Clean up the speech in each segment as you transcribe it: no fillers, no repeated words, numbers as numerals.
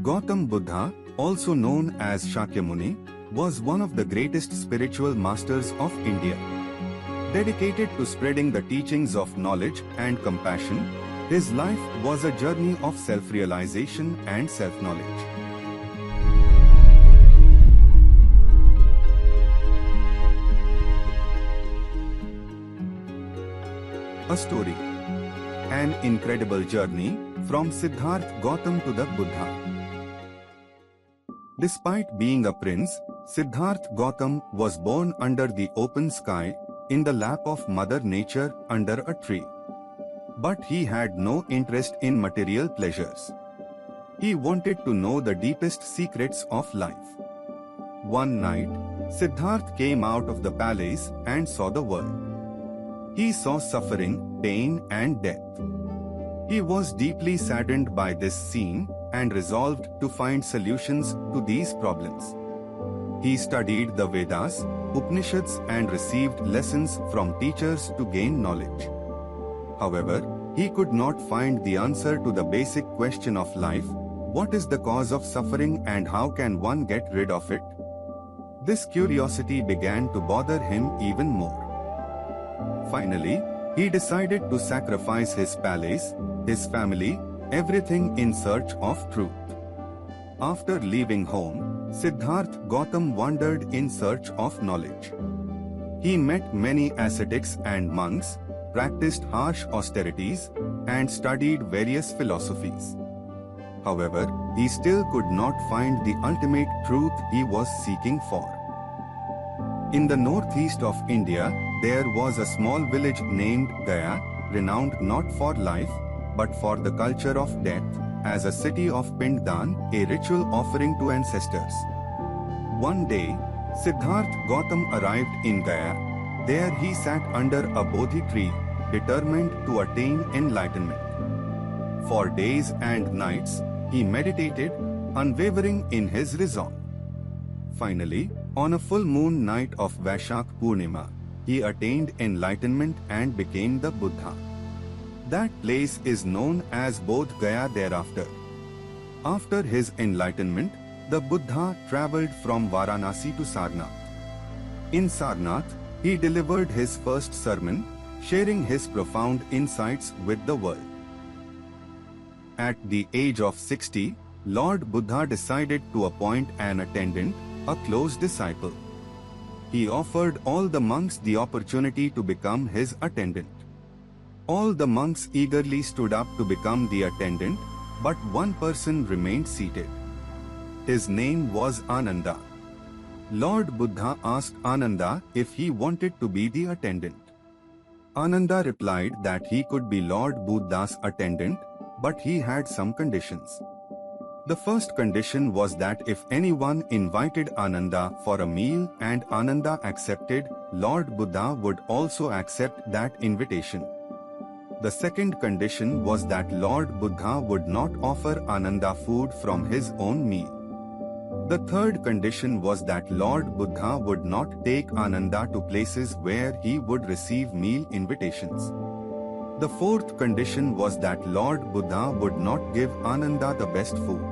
Gautam Buddha, also known as Shakyamuni, was one of the greatest spiritual masters of India. Dedicated to spreading the teachings of knowledge and compassion, his life was a journey of self-realization and self-knowledge. A story. An incredible journey from Siddharth Gautam to the Buddha. Despite being a prince, Siddharth Gautam was born under the open sky, in the lap of Mother Nature under a tree. But he had no interest in material pleasures. He wanted to know the deepest secrets of life. One night, Siddharth came out of the palace and saw the world. He saw suffering, pain and death. He was deeply saddened by this scene and resolved to find solutions to these problems. He studied the Vedas, Upanishads and received lessons from teachers to gain knowledge. However, he could not find the answer to the basic question of life: what is the cause of suffering and how can one get rid of it? This curiosity began to bother him even more. Finally, he decided to sacrifice his palace, his family, everything in search of truth. After leaving home, Siddharth Gautam wandered in search of knowledge. He met many ascetics and monks, practiced harsh austerities, and studied various philosophies. However, he still could not find the ultimate truth he was seeking for. In the northeast of India, there was a small village named Gaya, renowned not for life, but for the culture of death, as a city of Pinddan, a ritual offering to ancestors. One day, Siddharth Gautam arrived in Gaya. There he sat under a bodhi tree, determined to attain enlightenment. For days and nights, he meditated, unwavering in his resolve. Finally, on a full moon night of Vaishakh Purnima, he attained enlightenment and became the Buddha. That place is known as Bodh Gaya thereafter. After his enlightenment, the Buddha travelled from Varanasi to Sarnath. In Sarnath, he delivered his first sermon, sharing his profound insights with the world. At the age of 60, Lord Buddha decided to appoint an attendant, a close disciple. He offered all the monks the opportunity to become his attendant. All the monks eagerly stood up to become the attendant, but one person remained seated. His name was Ananda. Lord Buddha asked Ananda if he wanted to be the attendant. Ananda replied that he could be Lord Buddha's attendant, but he had some conditions. The first condition was that if anyone invited Ananda for a meal and Ananda accepted, Lord Buddha would also accept that invitation. The second condition was that Lord Buddha would not offer Ananda food from his own meal. The third condition was that Lord Buddha would not take Ananda to places where he would receive meal invitations. The fourth condition was that Lord Buddha would not give Ananda the best food.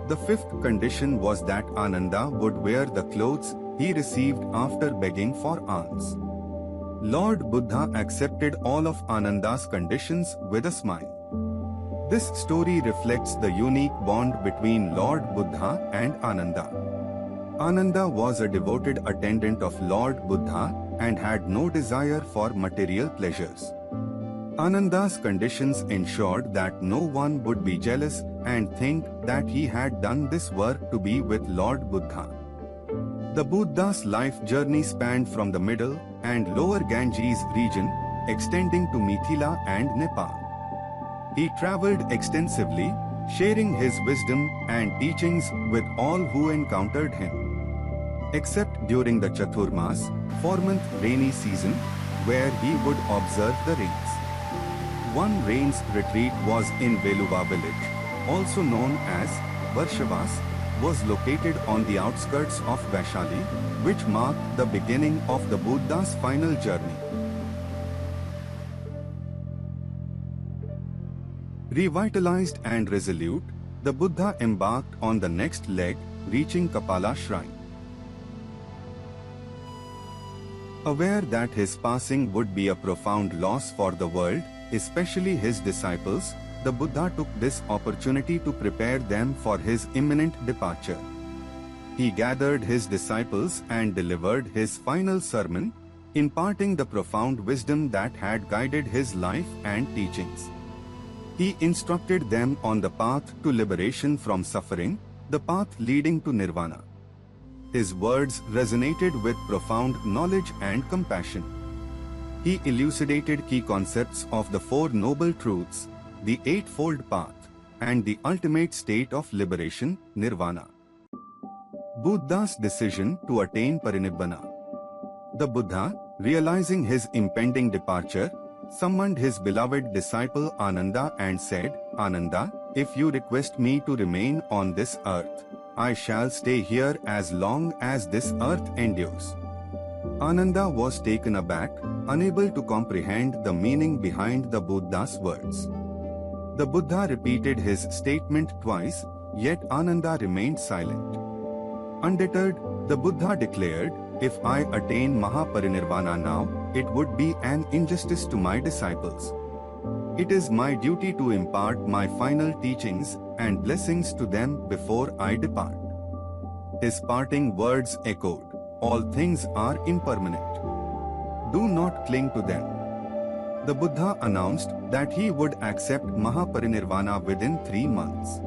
The fifth condition was that Ananda would wear the clothes he received after begging for alms. Lord Buddha accepted all of Ananda's conditions with a smile. This story reflects the unique bond between Lord Buddha and Ananda. Ananda was a devoted attendant of Lord Buddha and had no desire for material pleasures. Ananda's conditions ensured that no one would be jealous and think that he had done this work to be with Lord Buddha. The Buddha's life journey spanned from the middle and lower Ganges region, extending to Mithila and Nepal. He travelled extensively, sharing his wisdom and teachings with all who encountered him. Except during the Chaturmas, 4-month rainy season, where he would observe the rains. One rains retreat was in Veluva village, also known as Varshavas, was located on the outskirts of Vaishali, which marked the beginning of the Buddha's final journey. Revitalized and resolute, the Buddha embarked on the next leg, reaching Kapala shrine. Aware that his passing would be a profound loss for the world, especially his disciples, the Buddha took this opportunity to prepare them for his imminent departure. He gathered his disciples and delivered his final sermon, imparting the profound wisdom that had guided his life and teachings. He instructed them on the path to liberation from suffering, the path leading to nirvana. His words resonated with profound knowledge and compassion. He elucidated key concepts of the Four Noble Truths, the Eightfold Path, and the ultimate state of liberation, nirvana. Buddha's decision to attain parinibbana. The Buddha, realizing his impending departure, summoned his beloved disciple Ananda and said, "Ananda, if you request me to remain on this earth, I shall stay here as long as this earth endures." Ananda was taken aback, unable to comprehend the meaning behind the Buddha's words. The Buddha repeated his statement twice, yet Ananda remained silent. Undeterred, the Buddha declared, "If I attain Mahaparinirvana now, it would be an injustice to my disciples. It is my duty to impart my final teachings and blessings to them before I depart." His parting words echoed, "All things are impermanent. Do not cling to them." The Buddha announced that he would accept Mahaparinirvana within 3 months.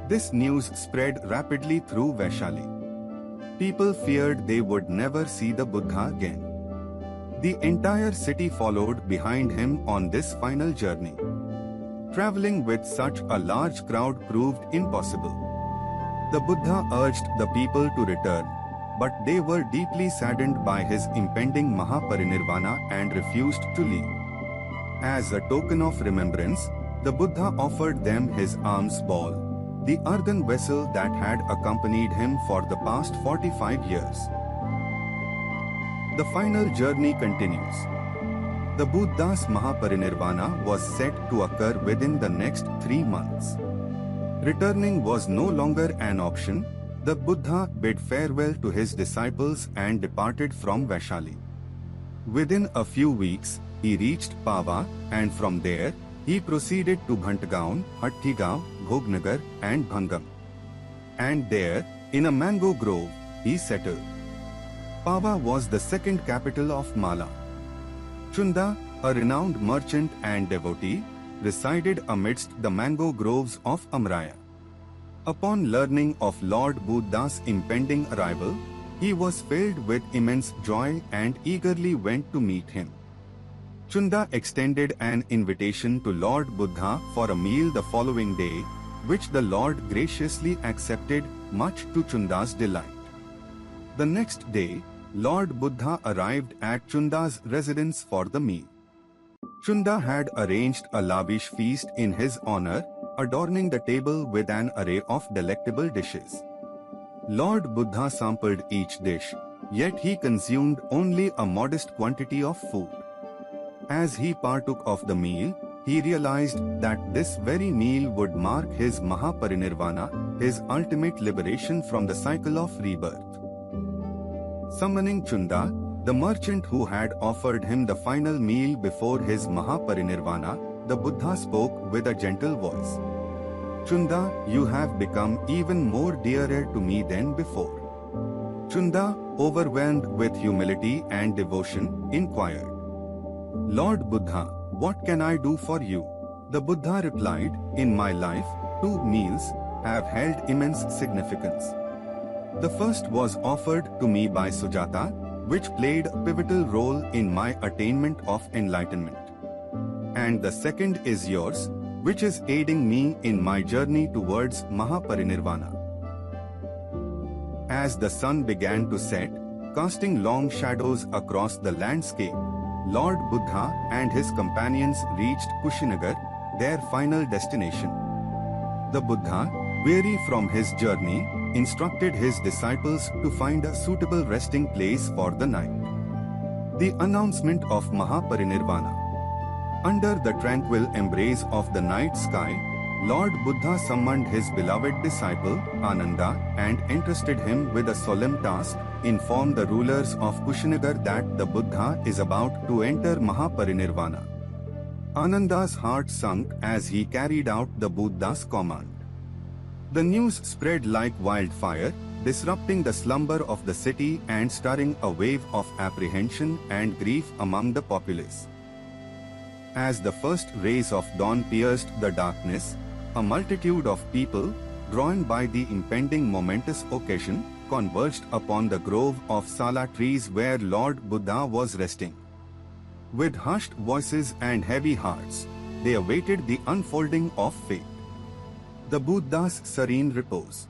This news spread rapidly through Vaishali. People feared they would never see the Buddha again. The entire city followed behind him on this final journey. Traveling with such a large crowd proved impossible. The Buddha urged the people to return, but they were deeply saddened by his impending Mahaparinirvana and refused to leave. As a token of remembrance, the Buddha offered them his alms ball, the earthen vessel that had accompanied him for the past 45 years. The final journey continues. The Buddha's Mahaparinirvana was set to occur within the next 3 months. Returning was no longer an option. The Buddha bid farewell to his disciples and departed from Vaishali. Within a few weeks, he reached Pava, and from there, he proceeded to Bhantgaon, Hattigaon, Bhognagar, and Bhangam. And there, in a mango grove, he settled. Pava was the second capital of Mala. Chunda, a renowned merchant and devotee, resided amidst the mango groves of Amraya. Upon learning of Lord Buddha's impending arrival, he was filled with immense joy and eagerly went to meet him. Chunda extended an invitation to Lord Buddha for a meal the following day, which the Lord graciously accepted, much to Chunda's delight. The next day, Lord Buddha arrived at Chunda's residence for the meal. Chunda had arranged a lavish feast in his honor, adorning the table with an array of delectable dishes. Lord Buddha sampled each dish, yet he consumed only a modest quantity of food. As he partook of the meal, he realized that this very meal would mark his Mahaparinirvana, his ultimate liberation from the cycle of rebirth. Summoning Chunda, the merchant who had offered him the final meal before his Mahaparinirvana, the Buddha spoke with a gentle voice. "Chunda, you have become even more dearer to me than before." Chunda, overwhelmed with humility and devotion, inquired, "Lord Buddha, what can I do for you?" The Buddha replied, "In my life, 2 meals have held immense significance. The first was offered to me by Sujata, which played a pivotal role in my attainment of enlightenment. And the second is yours, which is aiding me in my journey towards Mahaparinirvana." As the sun began to set, casting long shadows across the landscape, Lord Buddha and his companions reached Kushinagar, their final destination. The Buddha, weary from his journey, instructed his disciples to find a suitable resting place for the night. The announcement of Mahaparinirvana. Under the tranquil embrace of the night sky, Lord Buddha summoned his beloved disciple, Ananda, and entrusted him with a solemn task: inform the rulers of Kushinagar that the Buddha is about to enter Mahaparinirvana. Ananda's heart sunk as he carried out the Buddha's command. The news spread like wildfire, disrupting the slumber of the city and stirring a wave of apprehension and grief among the populace. As the first rays of dawn pierced the darkness, a multitude of people, drawn by the impending momentous occasion, converged upon the grove of Sala trees where Lord Buddha was resting. With hushed voices and heavy hearts, they awaited the unfolding of fate. The Buddha's serene repose.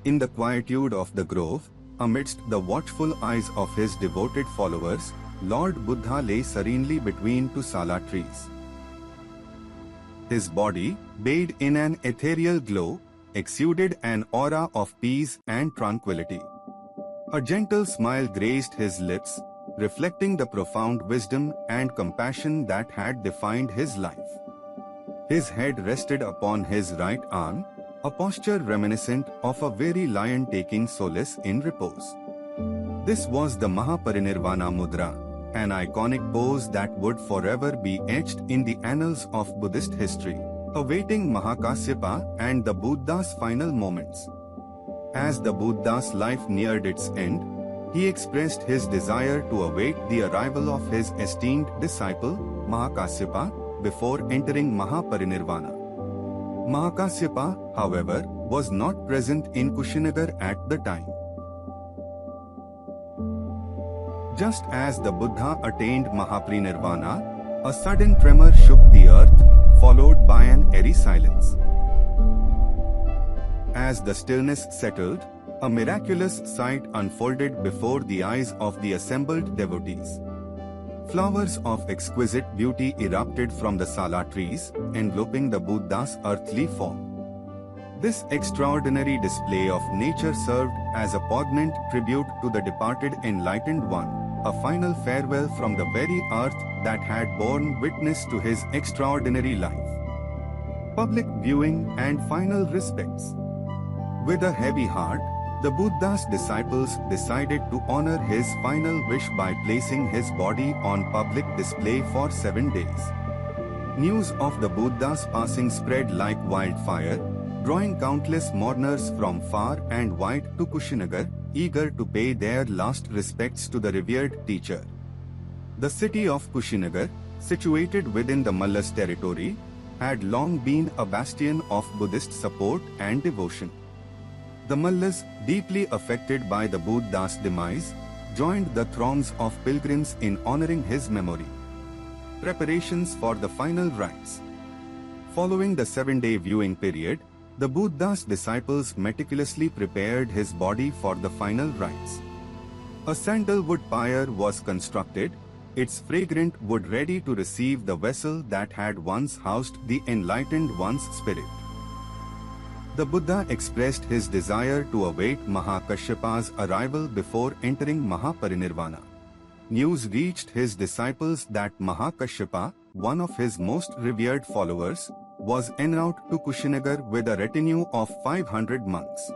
In the quietude of the grove, amidst the watchful eyes of his devoted followers, Lord Buddha lay serenely between two Sala trees. His body, bathed in an ethereal glow, exuded an aura of peace and tranquility. A gentle smile graced his lips, reflecting the profound wisdom and compassion that had defined his life. His head rested upon his right arm, a posture reminiscent of a very lion taking solace in repose. This was the Mahaparinirvana Mudra, an iconic pose that would forever be etched in the annals of Buddhist history, awaiting Mahakasyapa and the Buddha's final moments. As the Buddha's life neared its end, he expressed his desire to await the arrival of his esteemed disciple, Mahakasyapa, before entering Mahaparinirvana. Mahakasyapa, however, was not present in Kushinagar at the time. Just as the Buddha attained Mahaparinirvana, a sudden tremor shook the earth, followed by an eerie silence. As the stillness settled, a miraculous sight unfolded before the eyes of the assembled devotees. Flowers of exquisite beauty erupted from the Sala trees, enveloping the Buddha's earthly form. This extraordinary display of nature served as a poignant tribute to the departed enlightened one, a final farewell from the very earth that had borne witness to his extraordinary life. Public viewing and final respects. With a heavy heart, the Buddha's disciples decided to honor his final wish by placing his body on public display for 7 days. News of the Buddha's passing spread like wildfire, drawing countless mourners from far and wide to Kushinagar, eager to pay their last respects to the revered teacher. The city of Kushinagar, situated within the Mallas territory, had long been a bastion of Buddhist support and devotion. The Mallas, deeply affected by the Buddha's demise, joined the throngs of pilgrims in honoring his memory. Preparations for the final rites. Following the 7-day viewing period, the Buddha's disciples meticulously prepared his body for the final rites. A sandalwood pyre was constructed, its fragrant wood ready to receive the vessel that had once housed the enlightened one's spirit. The Buddha expressed his desire to await Mahakashyapa's arrival before entering Mahaparinirvana. News reached his disciples that Mahakashyapa, one of his most revered followers, was en route to Kushinagar with a retinue of 500 monks.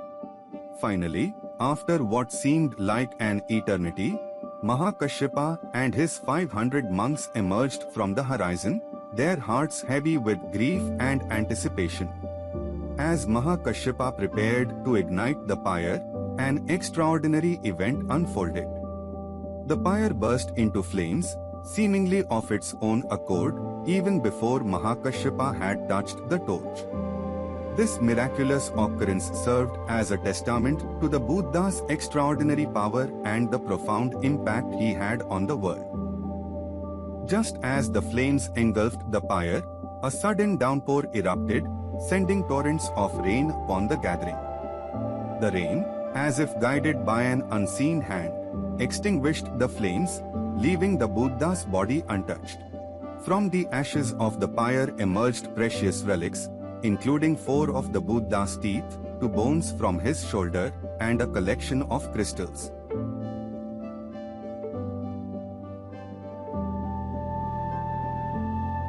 Finally, after what seemed like an eternity, Mahakashyapa and his 500 monks emerged from the horizon, their hearts heavy with grief and anticipation. As Mahakashyapa prepared to ignite the pyre, an extraordinary event unfolded. The pyre burst into flames, seemingly of its own accord, even before Mahakashyapa had touched the torch. This miraculous occurrence served as a testament to the Buddha's extraordinary power and the profound impact he had on the world. Just as the flames engulfed the pyre, a sudden downpour erupted, sending torrents of rain upon the gathering. The rain, as if guided by an unseen hand, extinguished the flames, leaving the Buddha's body untouched. From the ashes of the pyre emerged precious relics, including 4 of the Buddha's teeth, 2 bones from his shoulder, and a collection of crystals.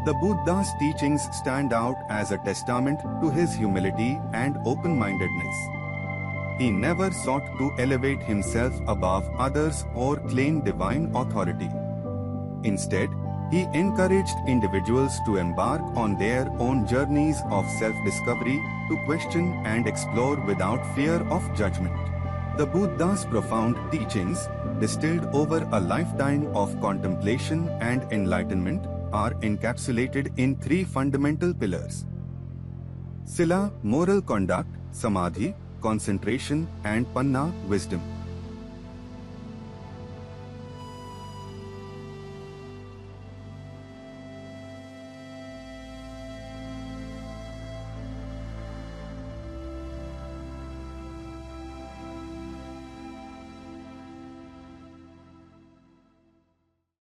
The Buddha's teachings stand out as a testament to his humility and open-mindedness. He never sought to elevate himself above others or claim divine authority. Instead, he encouraged individuals to embark on their own journeys of self-discovery, to question and explore without fear of judgment. The Buddha's profound teachings, distilled over a lifetime of contemplation and enlightenment, are encapsulated in three fundamental pillars: Sila, moral conduct; Samadhi, concentration; and Panna, wisdom.